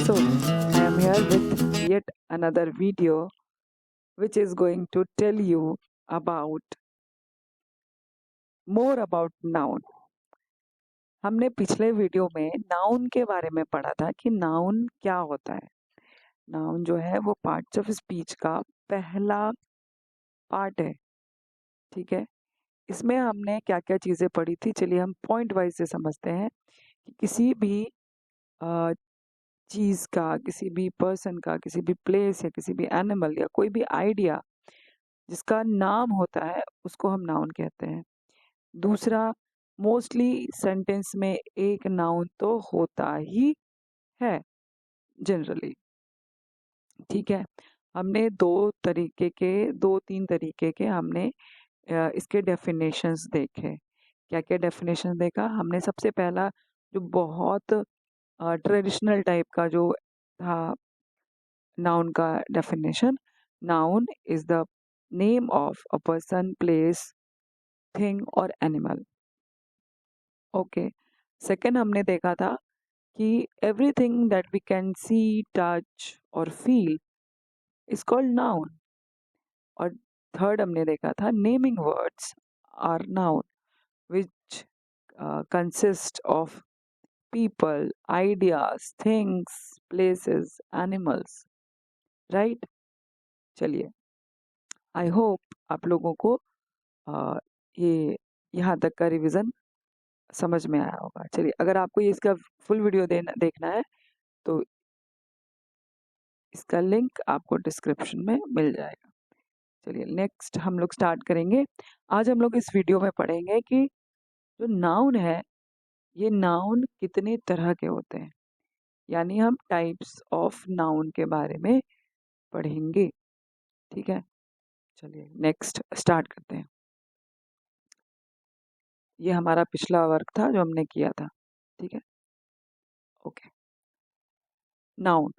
So, I am here with yet another video which is going to tell you about more about noun. हमने पिछले video में noun के बारे में पढ़ा था कि नाउन क्या होता है। नाउन जो है वो पार्ट्स ऑफ स्पीच का पहला पार्ट है, ठीक है। इसमें हमने क्या क्या चीज़ें पढ़ी थी, चलिए हम पॉइंट वाइज से समझते हैं कि किसी भी चीज़ का, किसी भी पर्सन का, किसी भी प्लेस या किसी भी एनिमल या कोई भी आइडिया जिसका नाम होता है उसको हम नाउन कहते हैं। दूसरा, मोस्टली सेंटेंस में एक नाउन तो होता ही है जनरली, ठीक है। हमने दो तीन तरीके के हमने इसके डेफिनेशंस देखे। क्या क्या डेफिनेशन देखा हमने? सबसे पहला जो बहुत ट्रेडिशनल टाइप का जो था नाउन का definition, noun is the name of a person, place, thing और एनिमल। ओके। सेकंड हमने देखा था कि everything that we can see, touch और फील इज कॉल्ड नाउन। और थर्ड हमने देखा था naming words are noun which consist of people, ideas, things, places, animals, right. चलिए, आई होप आप लोगों को ये यहाँ तक का रिवीजन समझ में आया होगा। चलिए, अगर आपको ये इसका फुल वीडियो देखना है तो इसका लिंक आपको डिस्क्रिप्शन में मिल जाएगा। चलिए, नेक्स्ट हम लोग स्टार्ट करेंगे। आज हम लोग इस वीडियो में पढ़ेंगे कि जो नाउन है ये नाउन कितने तरह के होते हैं, यानी हम टाइप्स ऑफ नाउन के बारे में पढ़ेंगे, ठीक है। चलिए नेक्स्ट स्टार्ट करते हैं। ये हमारा पिछला वर्क था जो हमने किया था, ठीक है। Okay, noun.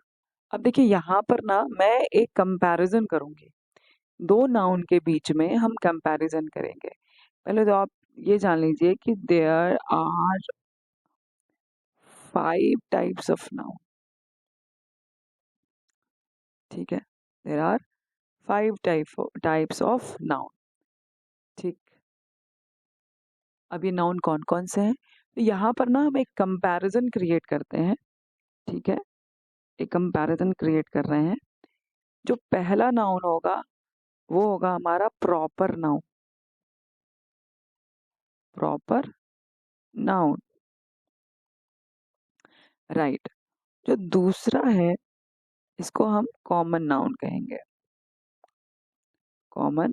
अब देखिए यहाँ पर ना मैं एक कंपैरिजन करूंगी, दो नाउन के बीच में हम कंपैरिजन करेंगे। पहले तो आप ये जान लीजिए कि there are 5 types of noun, ठीक है। There are 5 types of noun, ठीक। अब ये नाउन कौन कौन से हैं, तो यहाँ पर ना हम एक कंपैरिजन क्रिएट करते हैं, ठीक है। एक कंपैरिजन क्रिएट कर रहे हैं। जो पहला नाउन होगा वो होगा हमारा proper noun, proper noun, right. जो दूसरा है इसको हम कॉमन नाउन कहेंगे, कॉमन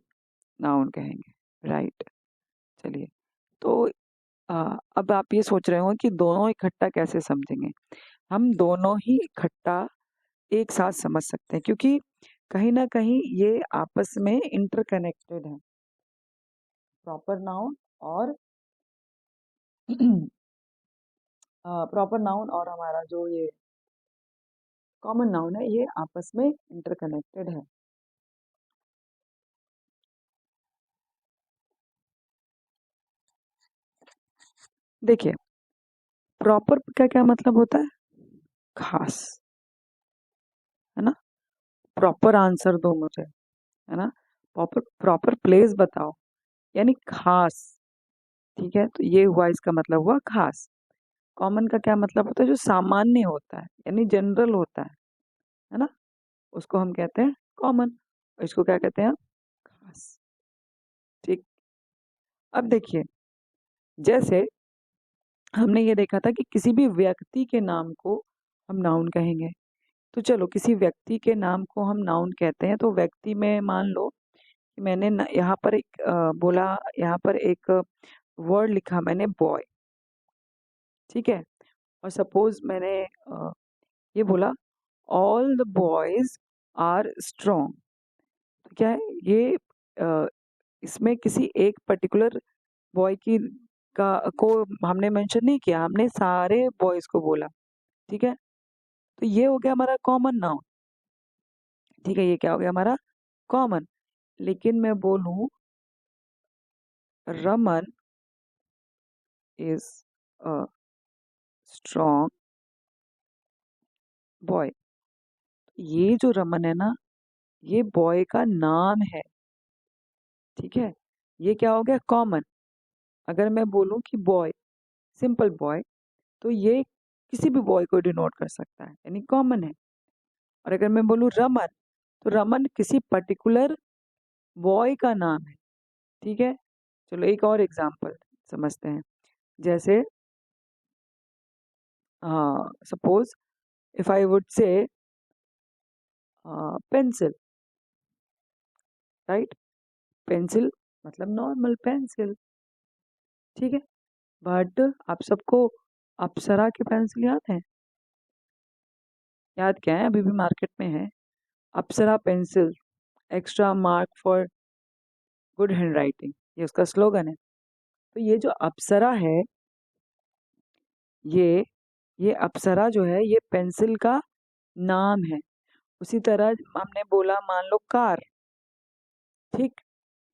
नाउन कहेंगे, राइट। चलिए, तो अब आप ये सोच रहे हो कि दोनों इकट्ठा कैसे समझेंगे। हम दोनों ही इकट्ठा एक साथ समझ सकते हैं क्योंकि कहीं ना कहीं ये आपस में इंटरकनेक्टेड है, प्रॉपर नाउन और प्रॉपर नाउन और हमारा जो ये कॉमन नाउन है ये आपस में इंटरकनेक्टेड है। देखिए, प्रॉपर का क्या मतलब होता है? खास, है ना। प्रॉपर आंसर दो मुझे, है ना। प्रॉपर प्रॉपर प्लेस बताओ, यानी खास, ठीक है। तो ये हुआ, इसका मतलब हुआ खास। कॉमन का क्या मतलब होता है? जो सामान्य होता है यानी जनरल होता है ना, उसको हम कहते हैं कॉमन। इसको क्या कहते हैं हम? खास, ठीक। अब देखिए, जैसे हमने ये देखा था कि किसी भी व्यक्ति के नाम को हम नाउन कहेंगे। तो चलो, किसी व्यक्ति के नाम को हम नाउन कहते हैं, तो व्यक्ति में मान लो कि मैंने यहाँ पर एक बोला, यहाँ पर एक वर्ड लिखा मैंने बॉय, ठीक है। और सपोज मैंने ये बोला all the boys are strong. तो क्या है ये? अ, इसमें किसी एक पर्टिकुलर बॉय की का को हमने मेंशन नहीं किया, हमने सारे बॉयज को बोला, ठीक है। तो ये हो गया हमारा कॉमन नाउन, ठीक है। ये क्या हो गया हमारा? कॉमन। लेकिन मैं बोलूं Raman is a strong boy. ये जो रमन है ना, ये बॉय का नाम है। ठीक है, ये क्या हो गया, कॉमन। अगर मैं बोलूं कि बॉय, सिंपल बॉय, तो ये किसी भी बॉय को डिनोट कर सकता है, यानी कॉमन है। और अगर मैं बोलूं रमन, तो रमन किसी पर्टिकुलर बॉय का नाम है। ठीक है, चलो एक और एग्जांपल समझते हैं। जैसे suppose if I would say pencil, right. Pencil मतलब नॉर्मल पेंसिल। ठीक है, बट आप सबको अप्सरा के पेंसिल याद है? याद क्या है, अभी भी मार्केट में है, Apsara pencil, extra mark for good handwriting, ये उसका स्लोगन है। तो ये जो अप्सरा है, ये ये अप्सरा जो है, ये पेंसिल का नाम है। उसी तरह हमने बोला, मान लो कार। ठीक,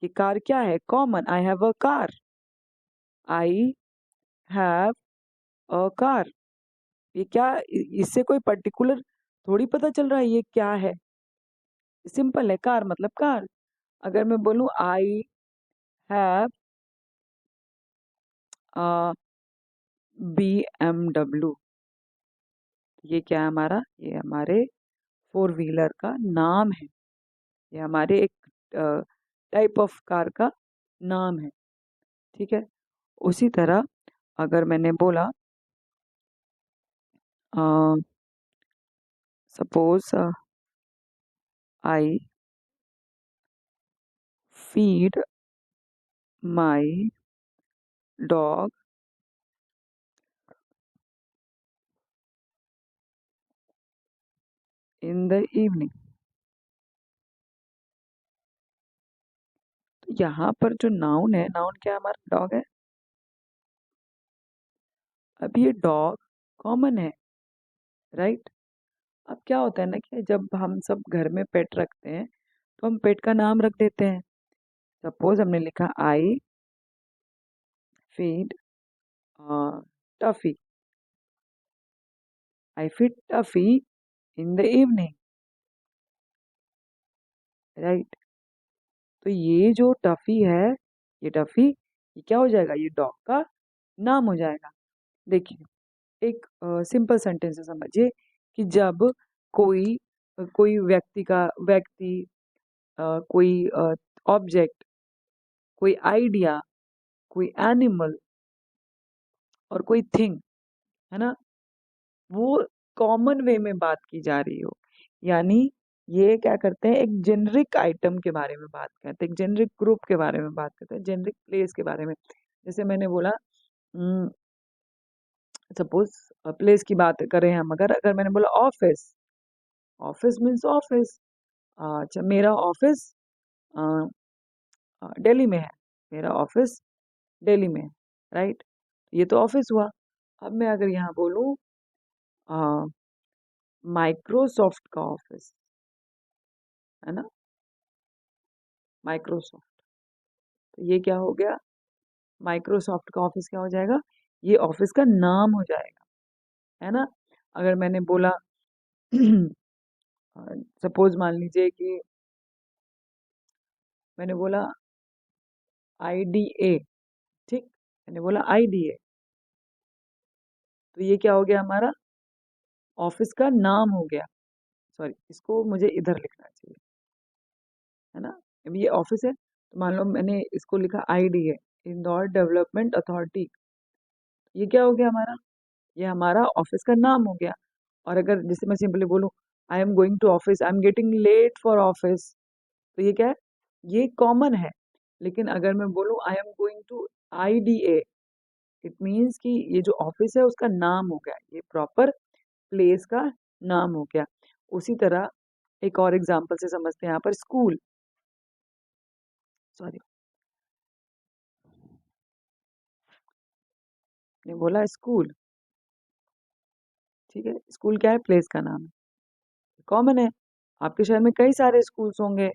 ये कार क्या है, common, I have a car, I have a car. ये क्या, इससे कोई पर्टिकुलर थोड़ी पता चल रहा है ये क्या है, सिंपल है, कार मतलब कार। अगर मैं बोलूं आई हैव BMW, ये क्या है हमारा, ये हमारे फोर व्हीलर का नाम है, ये हमारे एक टाइप ऑफ कार का नाम है। ठीक है, उसी तरह अगर मैंने बोला suppose I feed my dog in the evening, तो यहाँ पर जो नाउन है, नाउन क्या है, हमारा डॉग है। अब ये डॉग कॉमन है, राइट। अब क्या होता है ना कि जब हम सब घर में पेट रखते हैं, तो हम पेट का नाम रख देते हैं। सपोज हमने लिखा I feed Tuffy, I feed Tuffy in the evening, right. तो ये जो टफी है, ये टफी, ये क्या हो जाएगा, ये डॉग का नाम हो जाएगा। देखिए, एक सिंपल सेंटेंस से समझिए कि जब कोई कोई व्यक्ति, कोई ऑब्जेक्ट, कोई आइडिया, कोई एनिमल और कोई थिंग, है ना, वो कॉमन वे में बात की जा रही हो, यानी ये क्या करते हैं, एक जेनरिक आइटम के बारे में बात करते हैं, एक जेनरिक ग्रुप के बारे में बात करते हैं, जेनरिक प्लेस के बारे में। जैसे मैंने बोला, सपोज प्लेस की बात करें हम, अगर अगर मैंने बोला ऑफिस, ऑफिस मीन्स ऑफिस। अच्छा, मेरा ऑफिस दिल्ली में है, मेरा ऑफिस दिल्ली में है, राइट। ये तो ऑफिस हुआ। अब मैं अगर यहाँ बोलूँ माइक्रोसॉफ्ट का ऑफिस, है ना, माइक्रोसॉफ्ट, तो ये क्या हो गया, माइक्रोसॉफ्ट का ऑफिस क्या हो जाएगा, ये ऑफिस का नाम हो जाएगा, है ना। अगर मैंने बोला सपोज मान लीजिए कि मैंने बोला IDA, ठीक, मैंने बोला IDA, तो ये क्या हो गया, हमारा ऑफिस का नाम हो गया। सॉरी, इसको मुझे इधर लिखना चाहिए, है ना। अब ये ऑफिस है, तो मान लो मैंने इसको लिखा IDA, इंदौर डेवलपमेंट अथॉरिटी, ये क्या हो गया हमारा, ये हमारा ऑफिस का नाम हो गया। और अगर जैसे मैं सिंपली बोलूँ I am going to office, I am getting late for office, तो ये क्या है, ये कॉमन है। लेकिन अगर मैं बोलूँ I am going to IDA, it means कि ये जो ऑफिस है उसका नाम हो गया, ये प्रॉपर प्लेस का नाम हो गया। उसी तरह एक और एग्जांपल से समझते हैं, यहाँ पर स्कूल, सॉरी, ने बोला स्कूल, ठीक है, स्कूल क्या है, प्लेस का नाम है, कॉमन है। आपके शहर में कई सारे स्कूल्स होंगे,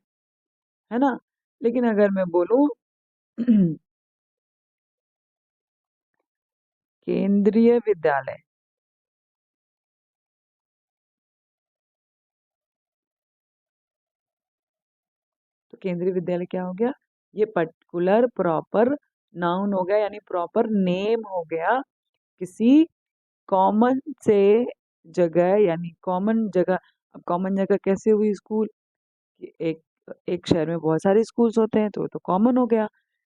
है ना। लेकिन अगर मैं बोलूँ केंद्रीय विद्यालय, तो केंद्रीय विद्यालय क्या हो गया, ये पर्टिकुलर प्रॉपर नाउन हो गया, यानी प्रॉपर नेम हो गया किसी कॉमन से जगह, यानी कॉमन जगह। अब कॉमन जगह कैसे हुई, स्कूल कि एक एक शहर में बहुत सारे स्कूल्स होते हैं तो कॉमन हो गया।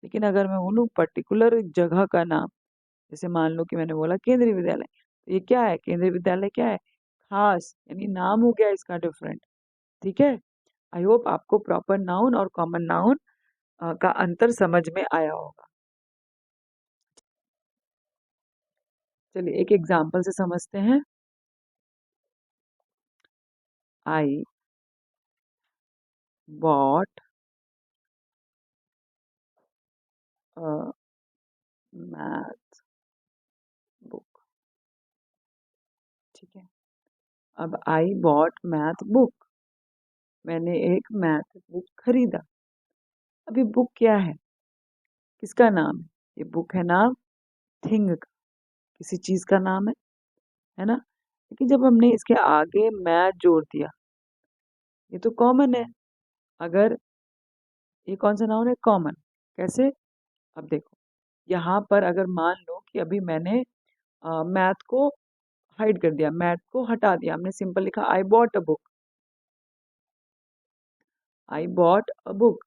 लेकिन अगर मैं बोलूँ पर्टिकुलर जगह का नाम, जैसे मान लो कि मैंने बोला केंद्रीय विद्यालय, तो ये क्या है, केंद्रीय विद्यालय क्या है, खास, यानी नाम हो गया इसका डिफरेंट। ठीक है। आई होप आपको प्रॉपर नाउन और कॉमन नाउन का अंतर समझ में आया होगा। चलिए एक एग्जाम्पल से समझते हैं। I bought math book. ठीक है। अब आई बॉट मैथ बुक, मैंने एक मैथ बुक खरीदा। अभी बुक क्या है, किसका नाम है, ये बुक है नाम थिंग का, किसी चीज का नाम है ना। लेकिन जब हमने इसके आगे मैथ जोड़ दिया, ये तो कॉमन है। अगर ये कौन सा नाउन है, कॉमन, कैसे, अब देखो यहाँ पर अगर मान लो कि अभी मैंने मैथ को हाइड कर दिया, मैथ को हटा दिया, हमने सिंपल लिखा I bought a book, I bought a book.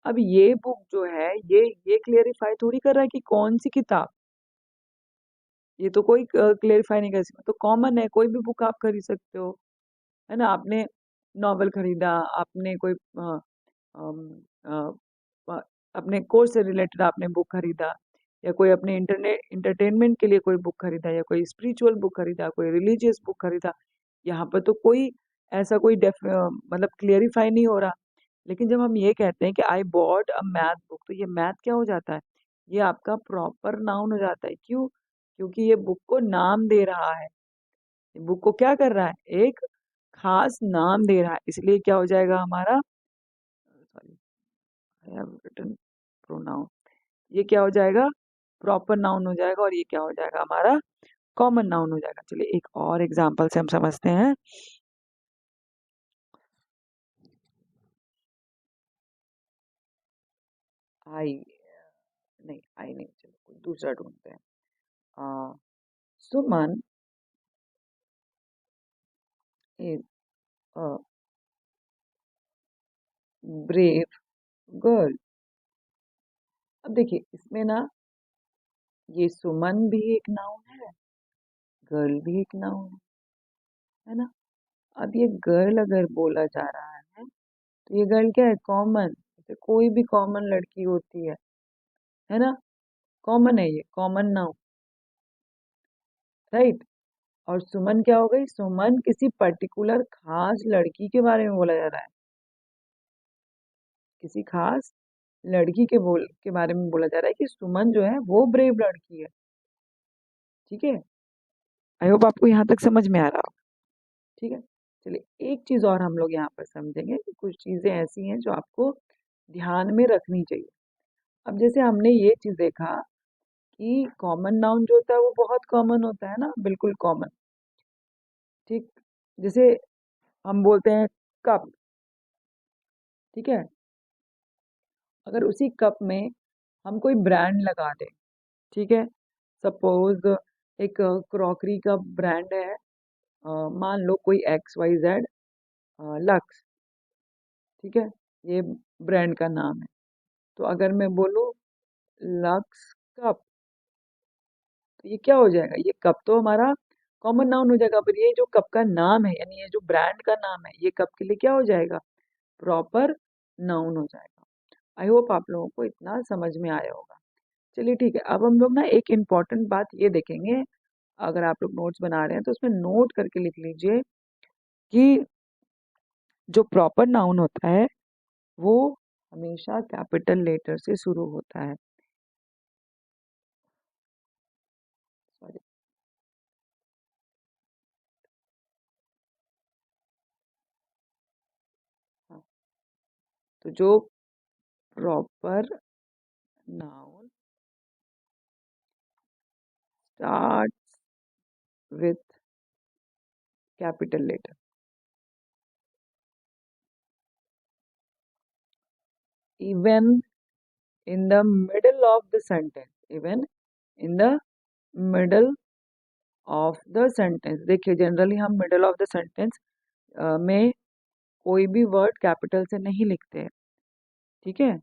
अब ये बुक जो है, ये क्लियरिफाई थोड़ी कर रहा है कि कौन सी किताब, ये तो कोई क्लियरिफाई नहीं कर सकता। तो कॉमन है, कोई भी बुक आप खरीद सकते हो, है ना। आपने नॉवल खरीदा, आपने कोई अम, अ, अ, अपने कोर्स से रिलेटेड आपने बुक खरीदा, या कोई अपने इंटरनेट इंटरटेनमेंट के लिए कोई बुक खरीदा, या कोई स्पिरिचुअल बुक खरीदा, कोई रिलीजियस बुक खरीदा, यहाँ पर तो कोई ऐसा कोई मतलब क्लियरिफाई नहीं हो रहा। लेकिन जब हम ये कहते हैं कि I bought a math book, तो ये मैथ क्या हो जाता है, ये आपका प्रॉपर नाउन हो जाता है। क्यों, क्योंकि ये बुक को नाम दे रहा है, बुक को क्या कर रहा है, एक खास नाम दे रहा है, इसलिए क्या हो जाएगा हमारा, sorry I have written pronoun, ये क्या हो जाएगा, प्रॉपर नाउन हो जाएगा, और ये क्या हो जाएगा हमारा कॉमन नाउन हो जाएगा। चलिए एक और एग्जांपल से हम समझते हैं। आई, नहीं आई नहीं, चलो कोई दूसरा ढूंढते हैं। सुमन इज अ ब्रेव गर्ल। अब देखिए इसमें ना, ये सुमन भी एक नाउन है, गर्ल भी एक नाउन है ना। अब ये गर्ल अगर बोला जा रहा है, तो ये गर्ल क्या है, कॉमन, जैसे कोई भी कॉमन लड़की होती है ना, कॉमन है, ये कॉमन नाउन, राइट। और सुमन क्या हो गई, सुमन किसी पर्टिकुलर खास लड़की के बारे में बोला जा रहा है, किसी खास लड़की के बारे में बोला जा रहा है कि सुमन जो है वो ब्रेव लड़की है। ठीक है। आई होप आपको यहाँ तक समझ में आ रहा हो। ठीक है। चलिए एक चीज और हम लोग यहाँ पर समझेंगे कि कुछ चीजें ऐसी हैं जो आपको ध्यान में रखनी चाहिए। अब जैसे हमने ये चीज देखा कि कॉमन नाउन जो होता है वो बहुत कॉमन होता है ना, बिल्कुल कॉमन। ठीक, जैसे हम बोलते हैं कप, ठीक है, अगर उसी कप में हम कोई ब्रांड लगा दें, ठीक है, सपोज एक क्रॉकरी का ब्रांड है, मान लो कोई एक्स वाई जेड लक्स, ठीक है, ये ब्रांड का नाम है। तो अगर मैं बोलूँ लक्स कप, तो ये क्या हो जाएगा, ये कप तो हमारा कॉमन नाउन हो जाएगा, पर ये जो कप का नाम है, यानी ये जो ब्रांड का नाम है, ये कप के लिए क्या हो जाएगा, प्रॉपर नाउन हो जाएगा। आई होप आप लोगों को इतना समझ में आया होगा। चलिए ठीक है, अब हम लोग ना एक इम्पॉर्टेंट बात ये देखेंगे, अगर आप लोग नोट्स बना रहे हैं तो उसमें नोट करके लिख लीजिए कि जो प्रॉपर नाउन होता है वो हमेशा कैपिटल लेटर से शुरू होता है। सॉरी, हाँ, तो जो proper noun start with capital letter, even in the middle of the sentence, even in the middle of the sentence। देखिए जनरली हम मिडल ऑफ द सेंटेंस में कोई भी वर्ड कैपिटल से नहीं लिखते हैं, ठीक है।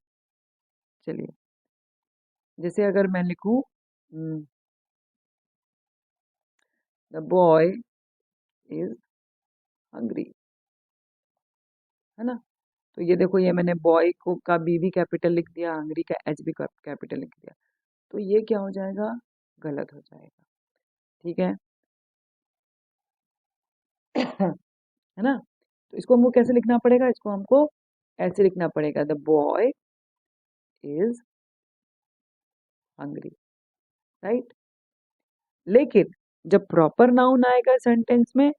चलिए जैसे अगर मैं लिखूं द बॉय इज हंग्री, है ना, तो ये देखो ये मैंने बॉय को का बी भी कैपिटल लिख दिया, हंग्री का एच भी कैपिटल लिख दिया, तो ये क्या हो जाएगा, गलत हो जाएगा, ठीक है है ना। तो इसको हमको कैसे लिखना पड़ेगा, इसको हमको ऐसे लिखना पड़ेगा, the boy is hungry, right. लेकिन जब प्रॉपर नाउन आएगा सेंटेंस में,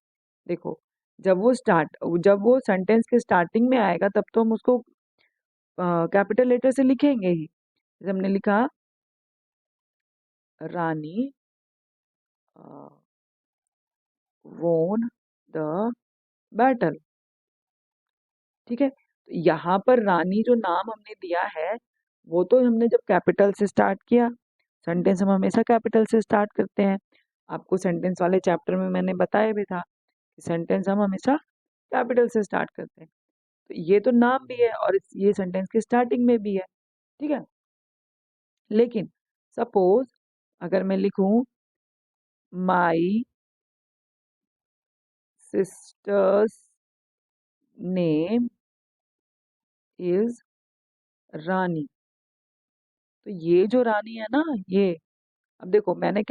देखो जब वो सेंटेंस के स्टार्टिंग में आएगा तब तो हम उसको कैपिटल लेटर से लिखेंगे ही। जैसे हमने लिखा रानी वोन द बैटल, ठीक है। तो यहाँ पर रानी जो नाम हमने दिया है वो तो हमने जब कैपिटल से स्टार्ट किया, सेंटेंस हम हमेशा कैपिटल से स्टार्ट करते हैं, आपको सेंटेंस वाले चैप्टर में मैंने बताया भी था कि सेंटेंस हम हमेशा कैपिटल से स्टार्ट करते हैं। तो ये तो नाम भी है और ये सेंटेंस की स्टार्टिंग में भी है, ठीक है। लेकिन सपोज अगर मैं लिखूं माई सिस्टर्स नेम इज रानी, तो ये जो रानी है ना, ये अब देखो मैंने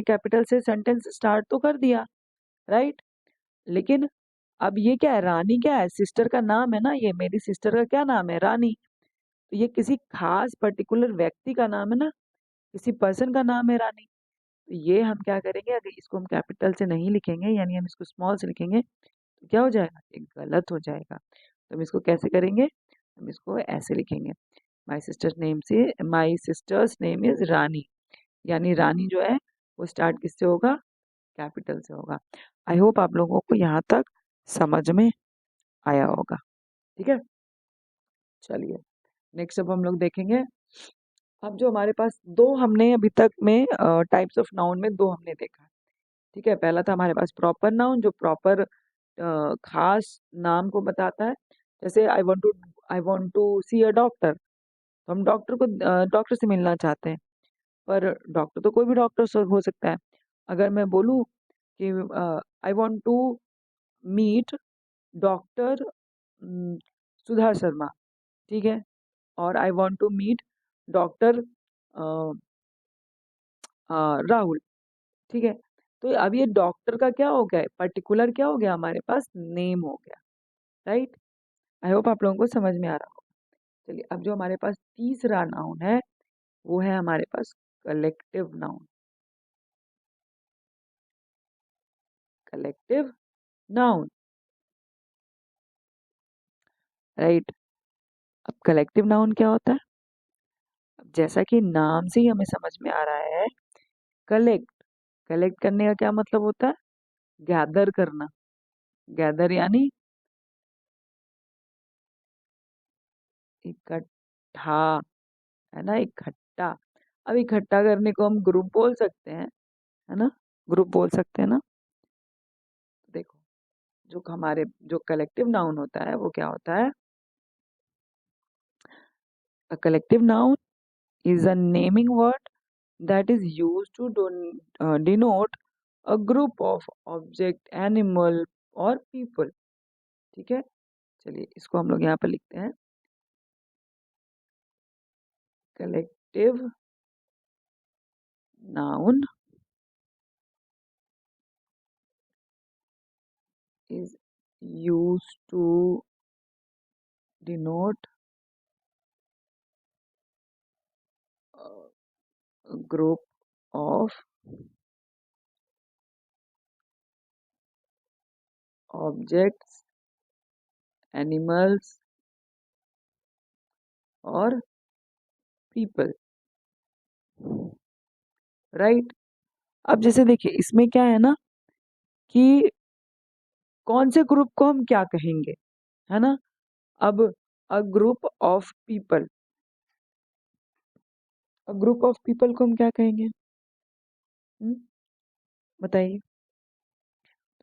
कैपिटल से सेंटेंस स्टार्ट तो कर दिया, राइट। लेकिन अब ये क्या है, रानी क्या है, सिस्टर का नाम है ना, ये मेरी सिस्टर का क्या नाम है, रानी। तो ये किसी खास पर्टिकुलर व्यक्ति का नाम है ना, किसी पर्सन का नाम है रानी। तो ये हम क्या करेंगे, अगर इसको हम कैपिटल से नहीं लिखेंगे यानी हम इसको स्मॉल से लिखेंगे तो क्या हो जाएगा, ये गलत हो जाएगा। तो हम इसको कैसे करेंगे, हम इसको ऐसे लिखेंगे, माई सिस्टर्स नेम इज रानी, यानी रानी जो है वो स्टार्ट किससे होगा, कैपिटल से होगा। आई होप आप लोगों को यहाँ तक समझ में आया होगा, ठीक है। चलिए नेक्स्ट अब हम लोग देखेंगे, अब जो हमारे पास दो हमने अभी तक में टाइप्स ऑफ नाउन में दो हमने देखा, ठीक है। पहला था हमारे पास प्रॉपर नाउन जो प्रॉपर खास नाम को बताता है, जैसे I want to see a doctor, तो हम डॉक्टर से मिलना चाहते हैं, पर डॉक्टर तो कोई भी डॉक्टर हो सकता है। अगर मैं बोलूँ कि I want to meet doctor Sudha Sharma, ठीक है, और I want to meet doctor Rahul, ठीक है। तो अब ये डॉक्टर का क्या हो गया, पर्टिकुलर क्या हो गया, हमारे पास नेम हो गया, राइट। आई होप आप लोगों को समझ में आ रहा होगा। चलिए अब जो हमारे पास तीसरा नाउन है वो है हमारे पास collective noun, collective noun, right. अब कलेक्टिव नाउन क्या होता है, अब जैसा कि नाम से ही हमें समझ में आ रहा है, कलेक्ट, कलेक्ट करने का क्या मतलब होता है, गैदर करना, गैदर यानी इकट्ठा, है ना, इकट्ठा। अब इकट्ठा करने को हम ग्रुप बोल सकते हैं, है ना, ग्रुप बोल सकते हैं ना। देखो जो हमारे जो कलेक्टिव नाउन होता है वो क्या होता है, a collective noun is a naming word that is used to denote a group of object, animal और people, ठीक है। चलिए इसको हम लोग यहाँ पर लिखते हैं, collective noun is used to denote a group of objects, animals और people, राइट। अब जैसे देखिए इसमें क्या है ना कि कौन से ग्रुप को हम क्या कहेंगे, है ना। अब a group of people, a group of people को हम क्या कहेंगे? हम्म, बताइए।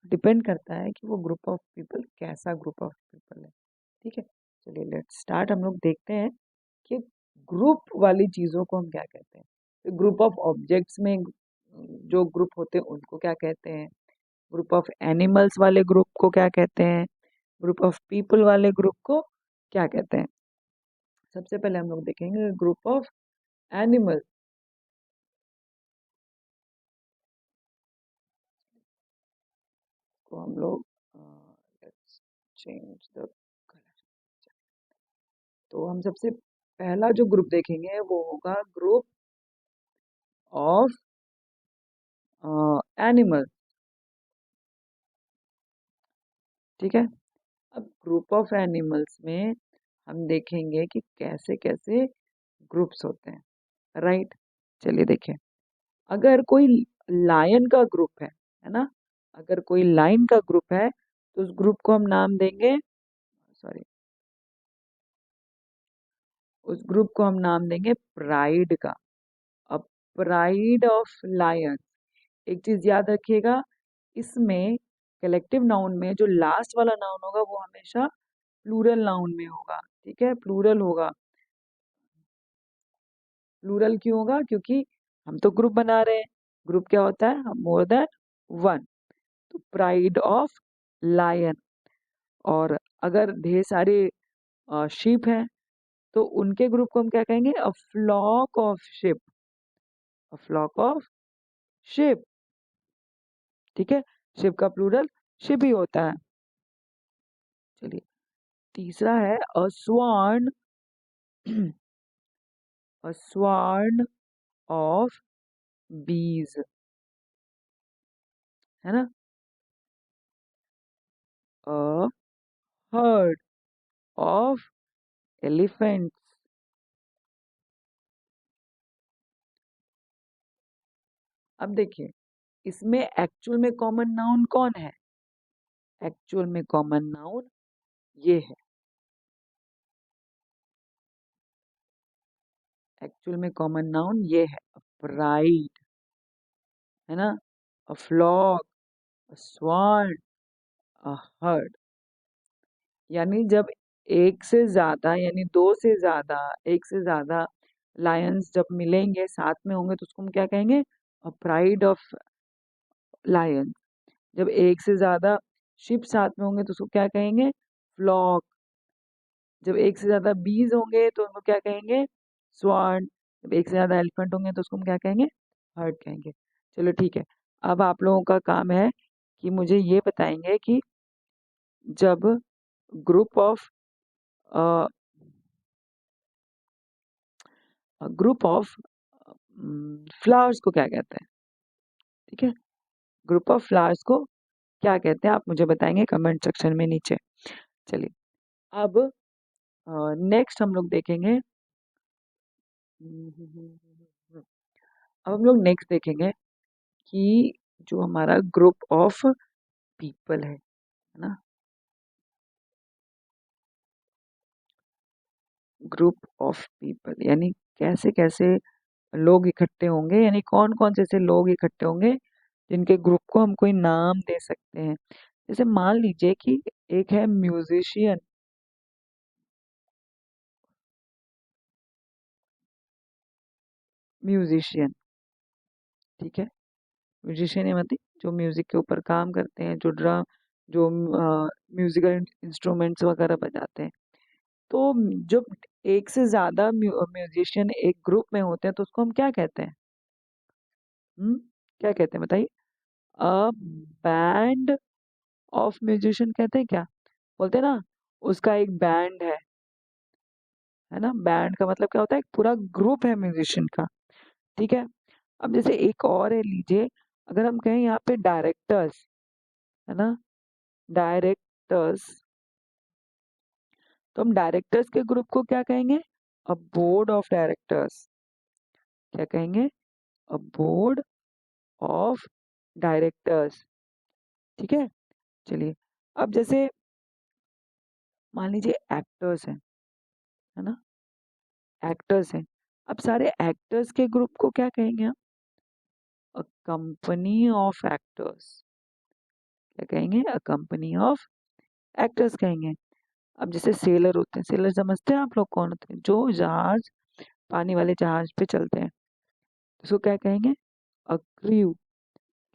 डिपेंड करता है कि वो ग्रुप ऑफ पीपल कैसा ग्रुप ऑफ पीपल है। ठीक है, चलिए लेट्स स्टार्ट। हम लोग देखते हैं कि ग्रुप वाली चीजों को हम क्या कहते हैं। ग्रुप ऑफ ऑब्जेक्ट्स में जो ग्रुप होते हैं उनको क्या कहते हैं, ग्रुप ऑफ एनिमल्स वाले ग्रुप को क्या कहते हैं, ग्रुप ऑफ पीपल वाले ग्रुप को क्या कहते हैं। सबसे पहले हम लोग देखेंगे ग्रुप ऑफ एनिमल को। हम लोग लेट्स चेंज द कलर। तो हम सबसे पहला जो ग्रुप देखेंगे वो होगा ग्रुप ऑफ एनिमल। ठीक है, अब ग्रुप ऑफ एनिमल्स में हम देखेंगे कि कैसे कैसे ग्रुप्स होते हैं, राइट। चलिए देखें, अगर कोई लायन का ग्रुप है ना, अगर कोई लाइन का ग्रुप है तो उस ग्रुप को हम नाम देंगे, सॉरी, उस ग्रुप को हम नाम देंगे प्राइड का। अब प्राइड ऑफ लायन, एक चीज याद रखिएगा, इसमें कलेक्टिव नाउन में जो लास्ट वाला नाउन होगा वो हमेशा प्लूरल नाउन में होगा। ठीक है, प्लूरल होगा। प्लूरल क्यों होगा? क्योंकि हम तो ग्रुप बना रहे हैं, ग्रुप क्या होता है, मोर देन वन। तो प्राइड ऑफ लायन। और अगर ढेर सारे शीप हैं तो उनके ग्रुप को हम क्या कहेंगे, a flock of sheep, a flock of sheep. ठीक है, शिप का प्लूरल शिप ही होता है। चलिए, तीसरा है अ स्वार्न, अ स्वार्न ऑफ बीज, है ना, अ हर्ड ऑफ एलिफेंट्स। अब देखिए, इसमें एक्चुअल में कॉमन नाउन कौन है, एक्चुअल में कॉमन नाउन ये है, एक्चुअल में कॉमन नाउन ये है, प्राइड, है ना, a flock, a swan, a herd. यानी जब एक से ज्यादा यानी दो से ज्यादा, एक से ज्यादा लायंस जब मिलेंगे साथ में होंगे तो उसको हम क्या कहेंगे, अ प्राइड ऑफ लायन। जब एक से ज्यादा शिप साथ में होंगे तो उसको क्या कहेंगे, फ्लॉक। जब एक से ज्यादा बीज होंगे तो उनको क्या कहेंगे, स्वान। जब एक से ज्यादा एलिफेंट होंगे तो उसको हम क्या कहेंगे, हर्ड कहेंगे। चलो ठीक है, अब आप लोगों का काम है कि मुझे ये बताएंगे कि जब group of group of flowers को क्या कहते हैं। ठीक है, ग्रुप ऑफ फ्लावर्स को क्या कहते हैं आप मुझे बताएंगे कमेंट सेक्शन में नीचे। चलिए, अब नेक्स्ट हम लोग देखेंगे, अब हम लोग नेक्स्ट देखेंगे कि जो हमारा ग्रुप ऑफ पीपल है ना, ग्रुप ऑफ पीपल यानी कैसे कैसे लोग इकट्ठे होंगे, यानी कौन कौन से ऐसे लोग इकट्ठे होंगे जिनके ग्रुप को हम कोई नाम दे सकते हैं। जैसे मान लीजिए कि एक है म्यूजिशियन, म्यूजिशियन, ठीक है, म्यूजिशियन मतलब जो म्यूजिक के ऊपर काम करते हैं, जो ड्रम, जो म्यूजिकल इंस्ट्रूमेंट्स वगैरह बजाते हैं। तो जब एक से ज्यादा म्यूजिशियन एक ग्रुप में होते हैं तो उसको हम क्या कहते हैं, हम्म, क्या कहते हैं बताइए, अ बैंड ऑफ म्यूजिशियन कहते हैं क्या, बोलते हैं ना, उसका एक बैंड है ना। बैंड का मतलब क्या होता है, एक पूरा ग्रुप है म्यूजिशियन का। ठीक है, अब जैसे एक और है, लीजिए अगर हम कहें यहाँ पे डायरेक्टर्स, है ना, डायरेक्टर्स, तो हम डायरेक्टर्स के ग्रुप को क्या कहेंगे, अ बोर्ड ऑफ डायरेक्टर्स। क्या कहेंगे, अ बोर्ड ऑफ डायरेक्टर्स। ठीक है, चलिए, अब जैसे मान लीजिए एक्टर्स हैं, है ना, एक्टर्स हैं। अब सारे एक्टर्स के ग्रुप को क्या कहेंगे हम? A company of actors. क्या कहेंगे? अ कंपनी ऑफ एक्टर्स कहेंगे। अब जैसे सेलर होते हैं, सेलर समझते हैं आप लोग कौन होते हैं? जो जहाज, पानी वाले जहाज पे चलते हैं, उसको क्या कहेंगे? A crew.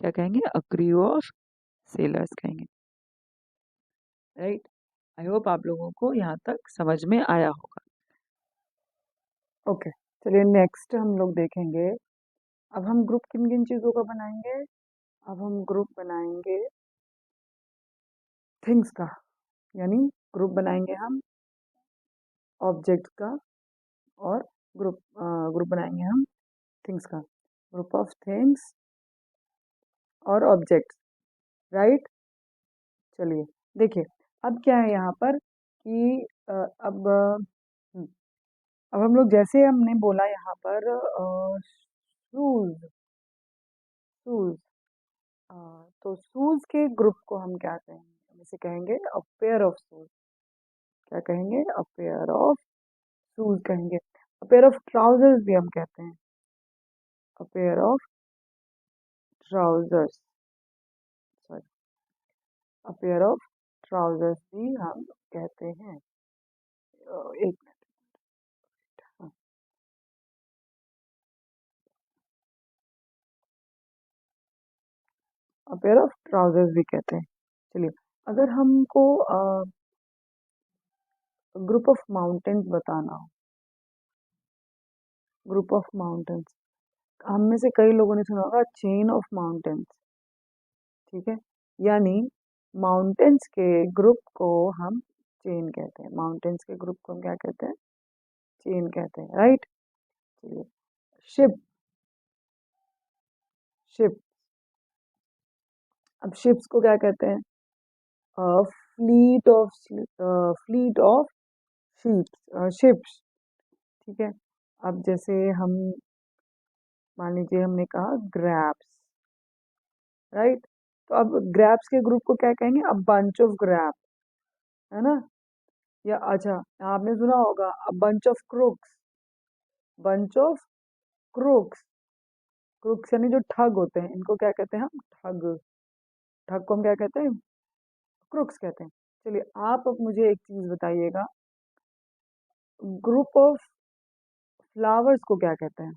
क्या कहेंगे? अ क्रू ऑफ सेलर्स कहेंगे। राइट। आई होप आप लोगों को यहाँ तक समझ में आया होगा। ओके, चलिए नेक्स्ट हम लोग देखेंगे। अब हम ग्रुप किन किन चीज़ों का बनाएंगे? अब हम ग्रुप बनाएंगे थिंग्स का, यानी ग्रुप बनाएंगे हम ऑब्जेक्ट का, और ग्रुप बनाएंगे हम थिंग्स का, ग्रुप ऑफ थिंग्स और ऑब्जेक्ट्स। राइट। चलिए देखिए, अब क्या है यहाँ पर कि हम्म, अब हम लोग जैसे हमने बोला यहाँ पर शूज, शूज, तो शूज के ग्रुप को हम क्या कहेंगे? हम इसे कहेंगे अ पेयर ऑफ शूज। क्या कहेंगे? अ पेयर ऑफ शूज कहेंगे। अ पेयर ऑफ ट्राउजर्स भी हम कहते हैं, a pair of trousers, sorry, a pair of trousers भी हम कहते हैं। एक minute, a pair of trousers भी कहते हैं। चलिए, अगर हमको ग्रुप ऑफ माउंटेन्स बताना हो, ग्रुप ऑफ माउंटेन्स, हम में से कई लोगों ने सुना होगा चेन ऑफ माउंटेन्स। ठीक है, यानी माउंटेन्स के ग्रुप को हम चेन कहते हैं। माउंटेन्स के ग्रुप को हम क्या कहते हैं? चेन कहते हैं। राइट। चलिए, शिप, शिप, अब शिप्स को क्या कहते हैं? Fleet of, fleet of ships, ships. ठीक है, अब जैसे हम मान लीजिए हमने कहा ग्रैप्स। राइट, तो अब ग्रैप्स के ग्रुप को क्या कहेंगे? अब बंच ऑफ ग्रैप, है ना? या अच्छा, आपने सुना होगा a bunch of crooks, bunch of crooks, crooks यानी जो ठग होते हैं, इनको क्या कहते हैं हम? ठग। ठग को हम क्या कहते हैं? क्रूक्स कहते हैं। चलिए, आप अब मुझे एक चीज बताइएगा, ग्रुप ऑफ फ्लावर्स को क्या कहते हैं?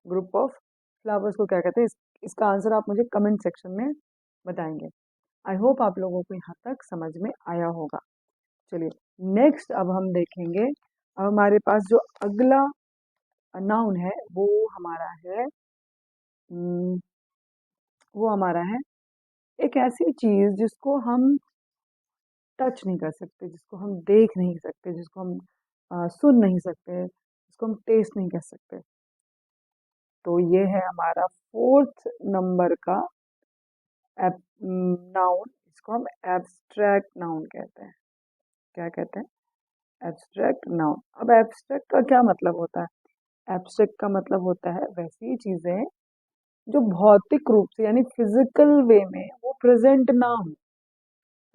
ग्रुप ऑफ फ्लावर्स को क्या कहते हैं? इसका आंसर आप मुझे कमेंट सेक्शन में बताएंगे। आई होप आप लोगों को यहाँ तक समझ में आया होगा। चलिए, नेक्स्ट अब हम देखेंगे, अब हमारे पास जो अगला नाउन है वो हमारा है, हम्म, वो हमारा है एक ऐसी चीज जिसको हम टच नहीं कर सकते, जिसको हम देख नहीं सकते, जिसको हम सुन नहीं सकते, जिसको हम टेस्ट नहीं कर सकते। तो ये है हमारा फोर्थ नंबर का नाउन, इसको हम एब्स्ट्रैक्ट नाउन कहते हैं। क्या कहते हैं? Abstract noun. अब एब्स्ट्रैक्ट का क्या मतलब होता है? एब्स्ट्रैक्ट का मतलब होता है वैसी चीजें जो भौतिक रूप से यानी फिजिकल वे में वो प्रेजेंट ना हो,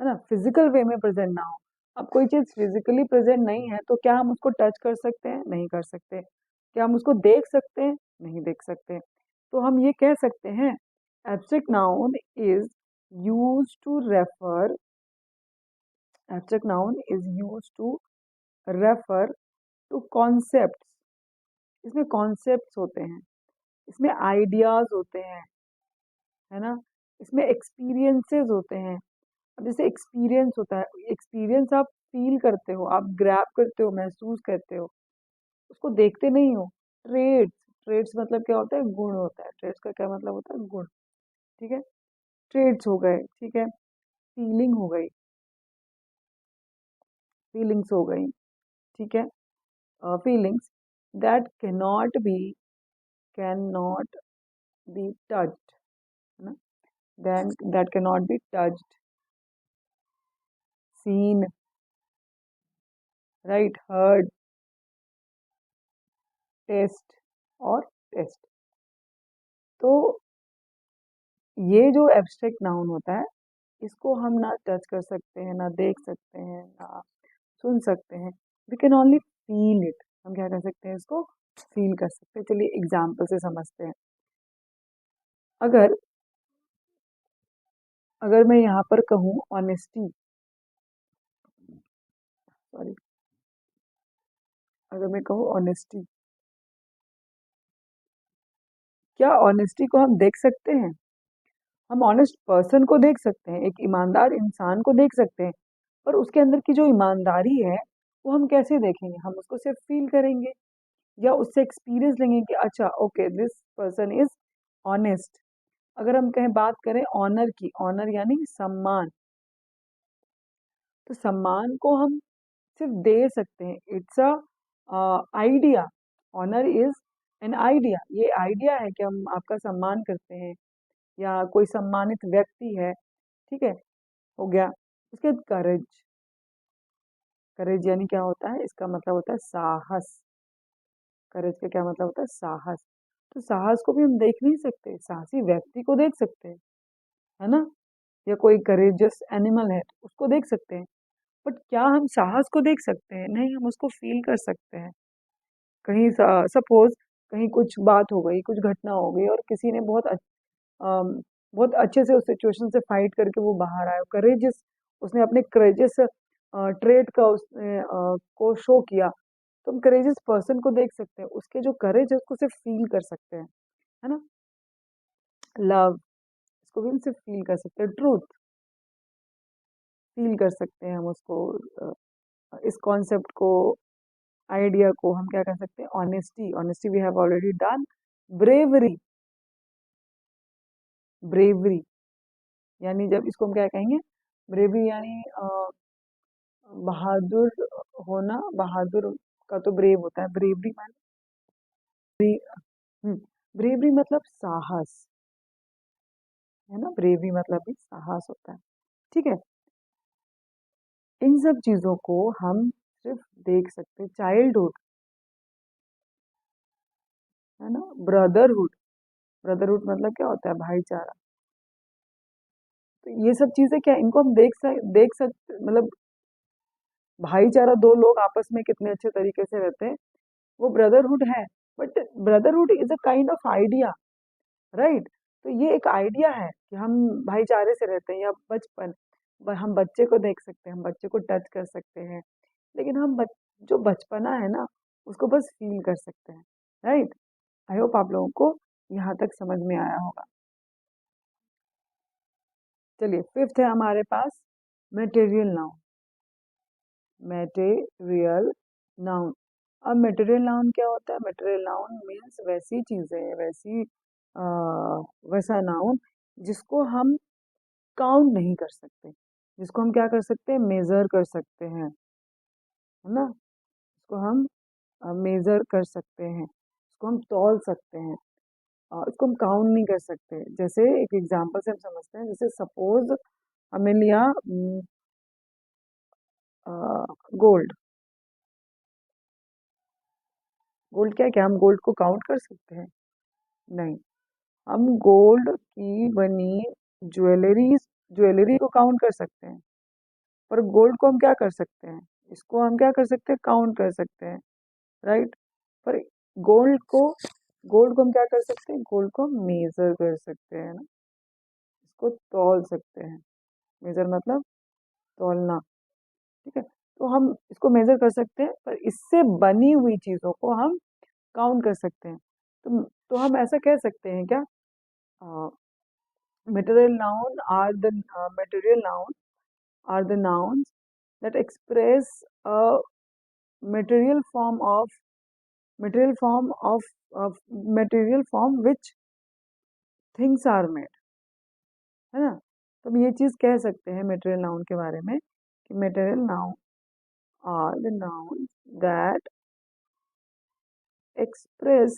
है ना, फिजिकल वे में प्रेजेंट ना हो। अब कोई चीज फिजिकली प्रेजेंट नहीं है तो क्या हम उसको टच कर सकते हैं? नहीं कर सकते। क्या हम उसको देख सकते हैं? नहीं देख सकते। तो हम ये कह सकते हैं, abstract noun is use to refer, abstract noun is use to refer to concepts. इसमें कॉन्सेप्ट्स होते हैं, इसमें आइडियाज होते हैं, है ना, इसमें एक्सपीरियंसेस होते हैं। अब जैसे एक्सपीरियंस होता है, एक्सपीरियंस आप फील करते हो, आप ग्रैब करते हो, महसूस करते हो, उसको देखते नहीं हो। ट्रेड्स, ट्रेड्स मतलब क्या होता है? गुण होता है। ट्रेड्स का क्या मतलब होता है? गुण। ठीक है, ट्रेड्स हो गए। ठीक है, फीलिंग हो गई, फीलिंग्स हो गई। ठीक है, feelings that can not be touched, है ना, then that can not be touched, seen, right, heard, taste और टेस्ट। तो ये जो एब्स्ट्रैक्ट नाउन होता है, इसको हम ना टच कर सकते हैं, ना देख सकते हैं, ना सुन सकते हैं, we can only feel it. हम क्या कर सकते हैं, इसको फील कर सकते हैं। चलिए एग्जाम्पल से समझते हैं। अगर अगर मैं यहाँ पर कहूँ ऑनेस्टी, सॉरी, अगर मैं कहूँ ऑनेस्टी, क्या ऑनेस्टी को हम देख सकते हैं? हम ऑनेस्ट पर्सन को देख सकते हैं, एक ईमानदार इंसान को देख सकते हैं, पर उसके अंदर की जो ईमानदारी है वो हम कैसे देखेंगे? हम उसको सिर्फ फील करेंगे या उससे एक्सपीरियंस लेंगे कि अच्छा okay this person is honest. अगर हम कहें बात करें ऑनर की, ऑनर यानी सम्मान, तो सम्मान को हम सिर्फ दे सकते हैं। It's a idea, honour is an idea. ये आइडिया है कि हम आपका सम्मान करते हैं या कोई सम्मानित व्यक्ति है, ठीक है, हो गया। उसके बाद करेज, करेज यानी क्या होता है? इसका मतलब होता है साहस। करेज का क्या मतलब होता है? साहस। तो साहस को भी हम देख नहीं सकते, साहसी व्यक्ति को देख सकते हैं, है ना? या कोई करेजियस एनिमल है तो उसको देख सकते हैं, बट क्या हम साहस को देख सकते हैं? नहीं, हम उसको फील कर सकते हैं। कहीं सपोज कहीं कुछ बात हो गई, कुछ घटना हो गई और किसी ने बहुत अच्छे से उस सिचुएशन से फाइट करके वो बाहर आया, करेजियस, उसने अपने करेजियस ट्रेड का उसने को शो किया, तो हम करेजियस पर्सन को देख सकते हैं, उसके जो करेज है उसको सिर्फ फील कर सकते हैं, है ना? लव, इसको भी हम सिर्फ फील कर सकते हैं। ट्रूथ, फील कर सकते हैं हम उसको। इस कॉन्सेप्ट को, आइडिया को हम क्या कर सकते हैं? Honesty, honesty we have already done. Bravery, bravery यानी जब इसको हम क्या कहेंगे? ब्रेवरी यानी बहादुर होना, बहादुर का तो ब्रेव होता है, ब्रेवरी माने ब्रेवरी मतलब साहस, है ना? ब्रेवरी मतलब भी साहस होता है, ठीक है। इन सब चीजों को हम सिर्फ देख सकते हैं। चाइल्डहुड, है ना? ब्रदरहुड, ब्रदरहुड मतलब क्या होता है? भाईचारा। तो ये सब चीजें क्या, इनको हम देख सकते, मतलब भाईचारा, दो लोग आपस में कितने अच्छे तरीके से रहते हैं, वो ब्रदरहुड है। But brotherhood is a kind of idea, right? तो ये एक आइडिया है कि हम भाईचारे से रहते हैं, या बचपन, हम बच्चे को देख सकते हैं, हम बच्चे को टच कर सकते हैं, लेकिन जो बचपना है ना, उसको बस फील कर सकते हैं, राइट? आई होप आप लोगों को यहाँ तक समझ में आया होगा। चलिए फिफ्थ है हमारे पास मटेरियल नाउन। Material noun. अब मटेरियल नाउन क्या होता है? मटेरियल नाउन मीन्स वैसी चीजें, आ, वैसा नाउन जिसको हम काउंट नहीं कर सकते, जिसको हम क्या कर सकते हैं? मेजर कर सकते हैं, है ना? इसको हम मेजर कर सकते हैं, इसको हम तौल सकते हैं, इसको हम काउंट नहीं कर सकते। जैसे एक एग्जांपल से हम समझते हैं, जैसे सपोज हमने लिया गोल्ड। गोल्ड क्या है? क्या हम गोल्ड को काउंट कर सकते हैं? नहीं। हम गोल्ड की बनी ज्वेलरी ज्वेलरी को काउंट कर सकते हैं, पर गोल्ड को हम क्या कर सकते हैं? इसको हम क्या कर सकते हैं? काउंट कर सकते हैं, राइट? पर गोल्ड को गोल्ड को हम क्या कर सकते हैं? गोल्ड को हम मेजर कर सकते हैं ना, इसको तौल सकते हैं। मेजर मतलब तौलना, ठीक है? तो हम इसको मेजर कर सकते हैं, पर इससे बनी हुई चीजों को हम काउंट कर सकते हैं। तो हम ऐसा कह सकते हैं क्या? material noun are the material noun are the nouns that express a material form of material form of material form which things are made, है ना? तो हम ये चीज कह सकते हैं मटेरियल नाउन के बारे में कि material noun are the noun that express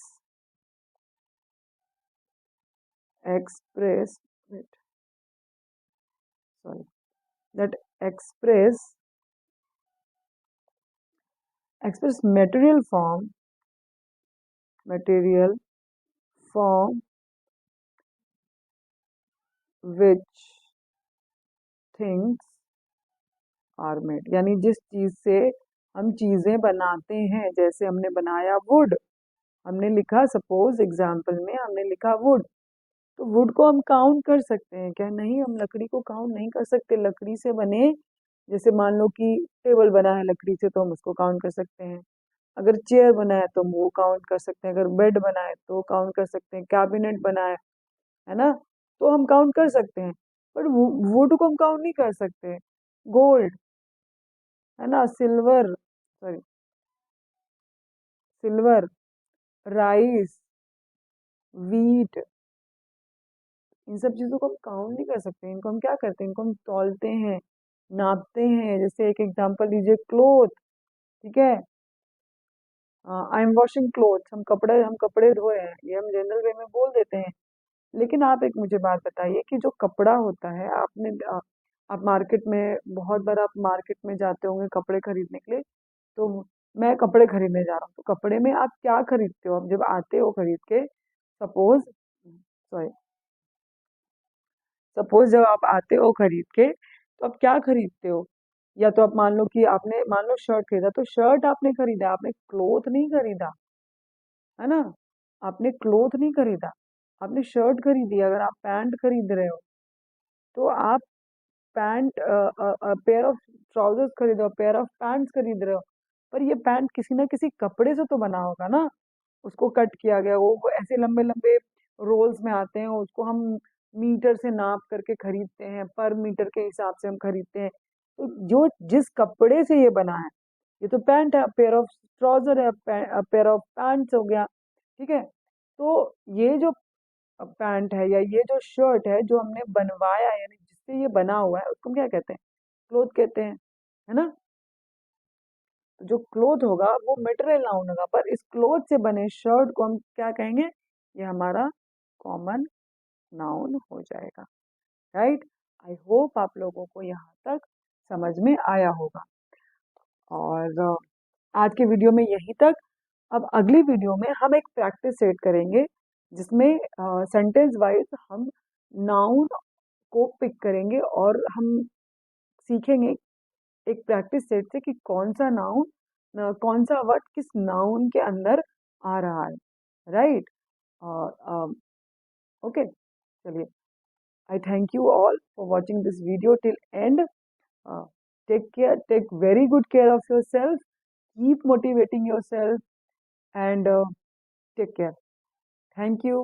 express wait, sorry, that express material form which things are made, यानी जिस चीज से हम चीजें बनाते हैं, जैसे हमने बनाया वुड, हमने लिखा, सपोज एग्जाम्पल में हमने लिखा वुड, तो वुड को हम काउंट कर सकते हैं क्या? नहीं, हम लकड़ी को काउंट नहीं कर सकते। लकड़ी से बने, जैसे मान लो कि टेबल बना है लकड़ी से, तो हम उसको काउंट कर सकते हैं। अगर चेयर बना है तो हम वो काउंट कर सकते हैं, अगर बेड बना है तो काउंट कर सकते हैं, कैबिनेट बना है ना, तो हम काउंट कर सकते हैं। पर वुड को हम काउंट नहीं कर सकते। गोल्ड, है ना, silver, sorry, silver, rice, wheat, इन सब चीजों को हम काउंट नहीं कर सकते। इनको हम क्या करते हैं, इनको हम तौलते हैं, नापते हैं। जैसे एक एग्जांपल लीजिए, क्लोथ, ठीक है, आई एम वॉशिंग क्लोथ, हम कपड़े धोए हैं, ये हम जनरल वे में बोल देते हैं। लेकिन आप एक मुझे बात बताइए कि जो कपड़ा होता है, आप मार्केट में, बहुत बार आप मार्केट में जाते होंगे कपड़े खरीदने के लिए, तो मैं कपड़े खरीदने जा रहा हूँ, तो कपड़े में आप क्या खरीदते हो? आप जब आते हो खरीद के, सपोज, सॉरी, सपोज जब आप आते हो खरीद के, तो आप क्या खरीदते हो? या तो आप मान लो कि आपने, मान लो शर्ट खरीदा, तो शर्ट आपने खरीदा, आपने क्लोथ नहीं खरीदा, है ना, आपने क्लोथ नहीं खरीदा, आपने शर्ट खरीदी। अगर आप पैंट खरीद रहे हो, तो आप पैंट, पेयर ऑफ ट्राउजर्स खरीद रहे हो, पेयर ऑफ पैंट्स खरीद रहे हो, पर ये पैंट किसी ना किसी कपड़े से तो बना होगा ना, उसको कट किया गया, वो ऐसे लंबे लंबे रोल्स में आते हैं, उसको हम मीटर से नाप करके खरीदते हैं, पर मीटर के हिसाब से हम खरीदते हैं। तो जो जिस कपड़े से ये बना है, ये तो पैंट है, पेयर ऑफ ट्राउजर है, पेयर ऑफ पैंट्स हो गया, ठीक है। तो ये जो पैंट है या ये जो शर्ट है जो हमने बनवाया है, यानी जिससे ये बना हुआ है, उसको हम क्या कहते हैं? क्लोथ कहते हैं, है ना। तो जो क्लोथ होगा वो मटेरियल नाउन होगा, पर इस क्लोथ से बने शर्ट को हम क्या कहेंगे? ये हमारा कॉमन नाउन हो जाएगा, राइट। आई होप आप लोगों को यहाँ तक समझ में आया होगा। और आज के वीडियो में यहीं तक। अब अगली वीडियो में हम एक प्रैक्टिस सेट करेंगे, जिसमें सेंटेंस वाइज हम नाउन को पिक करेंगे, और हम सीखेंगे एक प्रैक्टिस सेट से कि कौन सा नाउन, कौन सा वर्ड किस नाउन के अंदर आ रहा है, राइट। और ओके, चलिए, I thank you all for watching this video till end. Take care, take very good care of yourself, keep motivating yourself, and take care. Thank you.